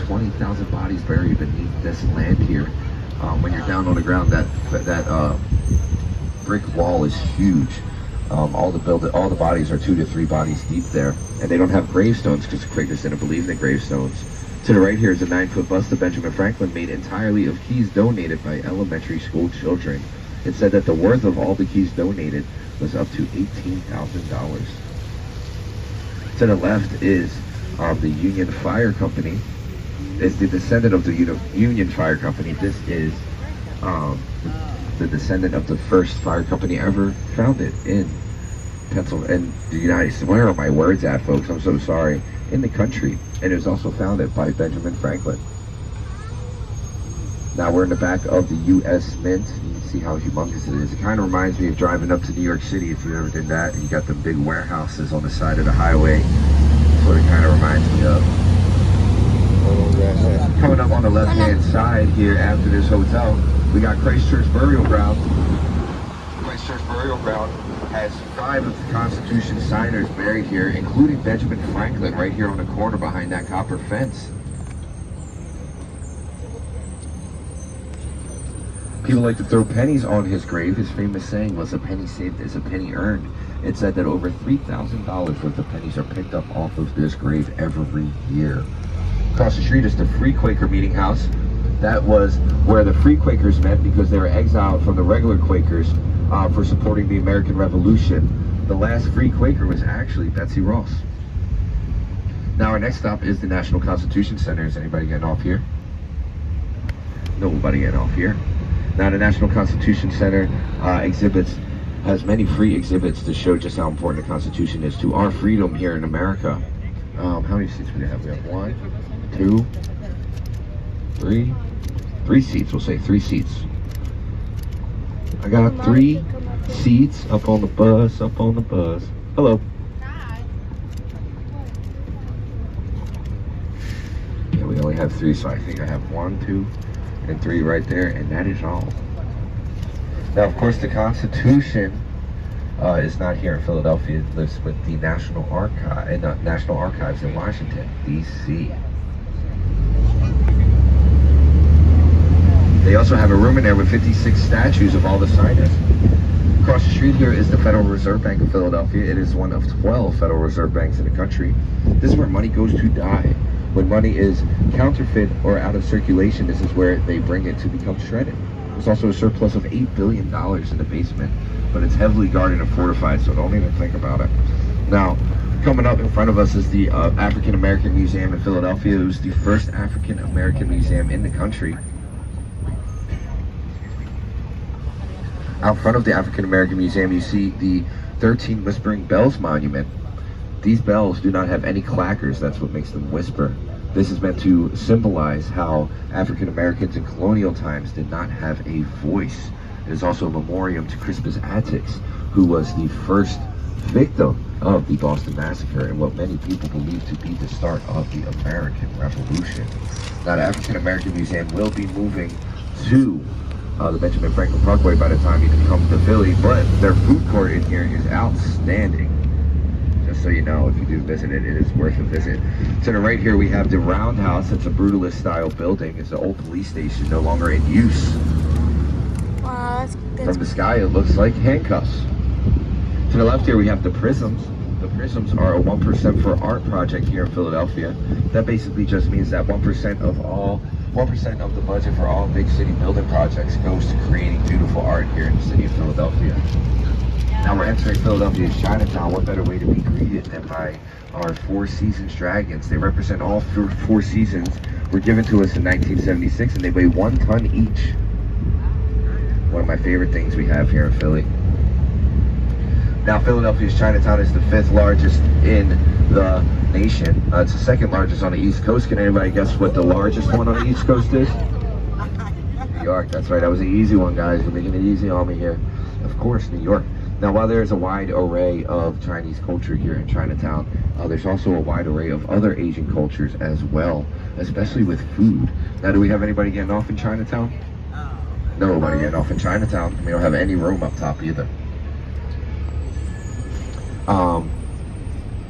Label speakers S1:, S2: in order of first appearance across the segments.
S1: 20,000 bodies buried beneath this land here. When you're down on the ground, that brick wall is huge. All the bodies are 2 to 3 bodies deep there, and they don't have gravestones because the Quakers didn't believe in the gravestones. To the right here is a 9-foot bust of Benjamin Franklin made entirely of keys donated by elementary school children. It said that the worth of all the keys donated was up to $18,000. To the left is the Union Fire Company. It's the descendant of the Union Fire Company. This is the descendant of the first fire company ever founded in Pennsylvania, in the United States. Where are my words at, folks? I'm so sorry. In the country. And it was also founded by Benjamin Franklin. Now we're in the back of the U.S. Mint. You can see how humongous it is. It kind of reminds me of driving up to New York City, if you ever did that. And you got the big warehouses on the side of the highway. That's what it kind of reminds me of. Coming up on the left-hand side here after this hotel, we got Christ Church Burial Ground. Christ Church Burial Ground has 5 of the Constitution signers buried here, including Benjamin Franklin, right here on the corner behind that copper fence. People like to throw pennies on his grave. His famous saying was, "A penny saved is a penny earned." It said that over $3,000 worth of pennies are picked up off of this grave every year. Across the street is the Free Quaker Meeting House. That was where the Free Quakers met because they were exiled from the regular Quakers for supporting the American Revolution. The last Free Quaker was actually Betsy Ross. Now our next stop is the National Constitution Center. Is anybody getting off here? Nobody getting off here. Now the National Constitution Center has many free exhibits to show just how important the Constitution is to our freedom here in America. How many seats do we have? We have 1, 2, 3, 3 seats. We'll say 3 seats. I got 3 seats up on the bus, Hello. Yeah, we only have 3, so I think I have 1, 2, and 3 right there, and that is all. Now, of course, the Constitution is not here in Philadelphia. It lives with the National Archives in Washington, D.C. They also have a room in there with 56 statues of all the signers. Across the street here is the Federal Reserve Bank of Philadelphia. It is one of 12 Federal Reserve banks in the country. This is where money goes to die. When money is counterfeit or out of circulation, this is where they bring it to become shredded. There's also a surplus of $8 billion in the basement, but it's heavily guarded and fortified, so don't even think about it. Now, coming up in front of us is the African American Museum in Philadelphia. It was the first African American museum in the country. Out front of the African American Museum, you see the 13 Whispering Bells Monument. These bells do not have any clackers. That's what makes them whisper. This is meant to symbolize how African Americans in colonial times did not have a voice. It is also a memoriam to Crispus Attucks, who was the first victim of the Boston Massacre and what many people believe to be the start of the American Revolution. Now, the African American Museum will be moving to the Benjamin Franklin Parkway by the time you can come to Philly, but their food court in here is outstanding. Just so you know, if you do visit it, it is worth a visit. To the right here, we have the Roundhouse. It's a brutalist style building. It's an old police station, no longer in use.
S2: Wow, that's
S1: From the sky, it looks like handcuffs. To the left here, we have the Prisms. The Prisms are a 1% for art project here in Philadelphia. That basically just means that 1% of the budget for all big city building projects goes to creating beautiful art here in the city of Philadelphia. Now we're entering Philadelphia's Chinatown. What better way to be greeted than by our Four Seasons Dragons? They represent all 4 seasons. Were given to us in 1976, and they weigh 1 ton each. One of my favorite things we have here in Philly. Now, Philadelphia's Chinatown is the 5th largest in the nation. It's the 2nd largest on the East Coast. Can anybody guess what the largest one on the East Coast is? New York. That's right. That was an easy one, guys. You're making it easy on me here. Of course, New York. Now, while there's a wide array of Chinese culture here in Chinatown, there's also a wide array of other Asian cultures as well, especially with food. Now, do we have anybody getting off in Chinatown? Nobody getting off in Chinatown. We don't have any room up top either.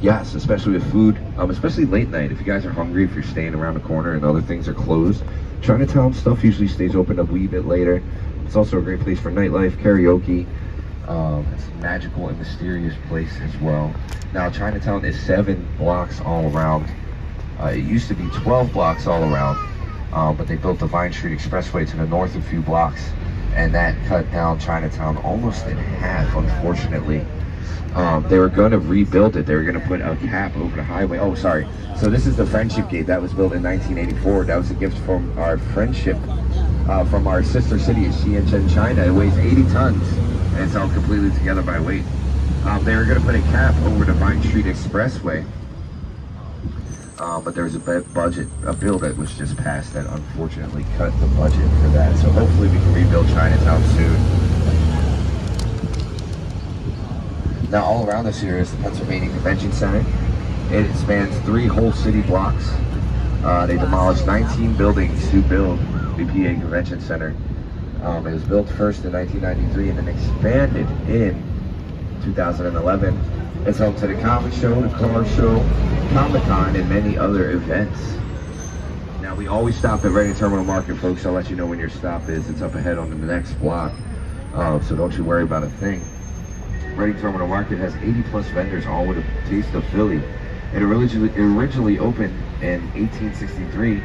S1: Yes, especially with food, especially late night. If you guys are hungry, if you're staying around the corner and other things are closed, Chinatown stuff usually stays open a wee bit later. It's also a great place for nightlife, karaoke. It's a magical and mysterious place as well. Now, Chinatown is 7 blocks all around. It used to be 12 blocks all around, but they built the Vine Street Expressway to the north a few blocks, and that cut down Chinatown almost in half, unfortunately. They were going to rebuild it. They were going to put a cap over the highway. Oh, sorry. So this is the Friendship Gate that was built in 1984. That was a gift from our friendship, from our sister city of Shenzhen, China. It weighs 80 tons, and it's held completely together by weight. They were going to put a cap over the Vine Street Expressway, but there was a bill that was just passed that unfortunately cut the budget for that. So hopefully we can rebuild Chinatown soon. Now, all around this area is the Pennsylvania Convention Center. It spans 3 whole city blocks. They demolished 19 buildings to build the PA Convention Center. It was built first in 1993 and then expanded in 2011. It's home to the comic show, the car show, Comic-Con, and many other events. Now, we always stop at Reading Terminal Market, folks. I'll let you know when your stop is. It's up ahead on the next block, so don't you worry about a thing. Reading Terminal Market has 80 plus vendors, all with a taste of Philly. It originally opened in 1863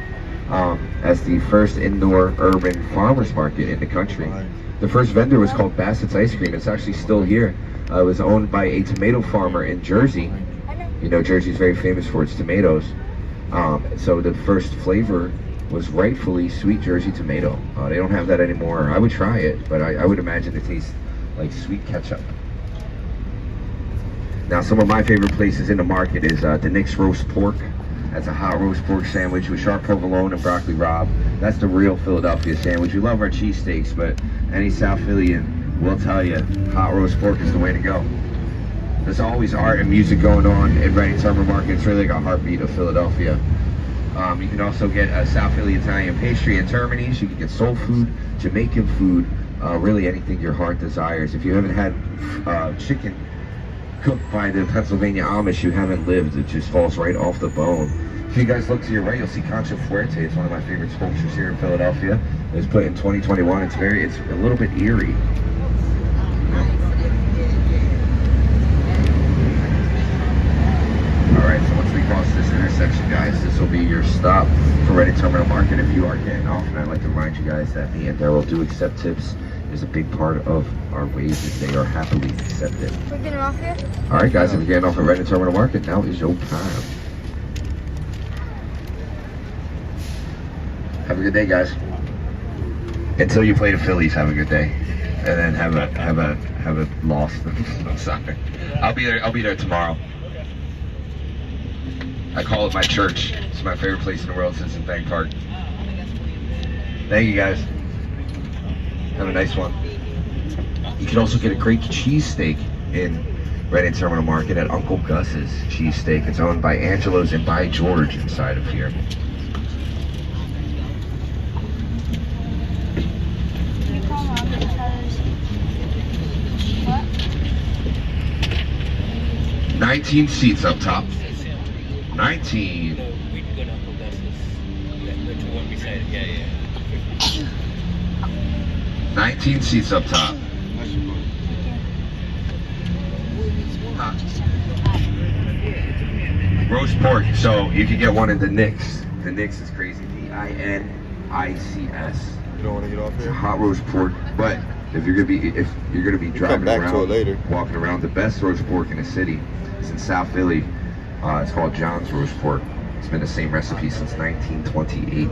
S1: as the first indoor urban farmers market in the country. The first vendor was called Bassett's Ice Cream. It's actually still here. It was owned by a tomato farmer in Jersey. You know, Jersey's very famous for its tomatoes. So the first flavor was rightfully sweet Jersey tomato. They don't have that anymore. I would try it, but I would imagine it tastes like sweet ketchup. Now, some of my favorite places in the market is the Nick's Roast Pork. That's a hot roast pork sandwich with sharp provolone and broccoli rabe. That's the real Philadelphia sandwich. We love our cheesesteaks, but any South Phillian will tell you hot roast pork is the way to go. There's always art and music going on in Reading Terminal Market. It's really like a heartbeat of Philadelphia. You can also get a South Philly Italian pastry at Termini's. You can get soul food, Jamaican food, really anything your heart desires. If you haven't had chicken cooked by the Pennsylvania Amish, you haven't lived. It just falls right off the bone. If you guys look to your right, you'll see Concha Fuerte. It's one of my favorite sculptures here in Philadelphia. It was put in 2021. It's a little bit eerie. Alright, so once we cross this intersection, guys, this will be your stop for Reading Terminal Market. If you are getting off, and I'd like to remind you guys that me and Daryl do accept tips. Is a big part of our wages. They are happily accepted.
S2: We're getting off here?
S1: Alright, guys, if you're getting off at Reading Terminal Market, now is your time. Have a good day, guys. Until you play the Phillies, have a good day. And then have a loss. I'm sorry. I'll be there tomorrow. I call it my church. It's my favorite place in the world since in Bank Park. Thank you, guys. Have a nice one. You can also get a great cheesesteak in Reading Terminal Market at Uncle Gus's Cheesesteak. It's owned by Angelo's and by George inside of here. What? 19 seats up top. 19.
S3: We can go to Uncle Gus's. The one beside it. Yeah.
S1: 19 seats up top. Roast pork, so you can get one in the Nick's. The Nick's is crazy. Dincs.
S4: You don't want to get off here?
S1: Hot roast pork, but if you're gonna be driving
S4: back to it
S1: around,
S4: later.
S1: walking around, the best roast pork in the city is in South Philly. It's called John's Roast Pork. It's been the same recipe since 1928.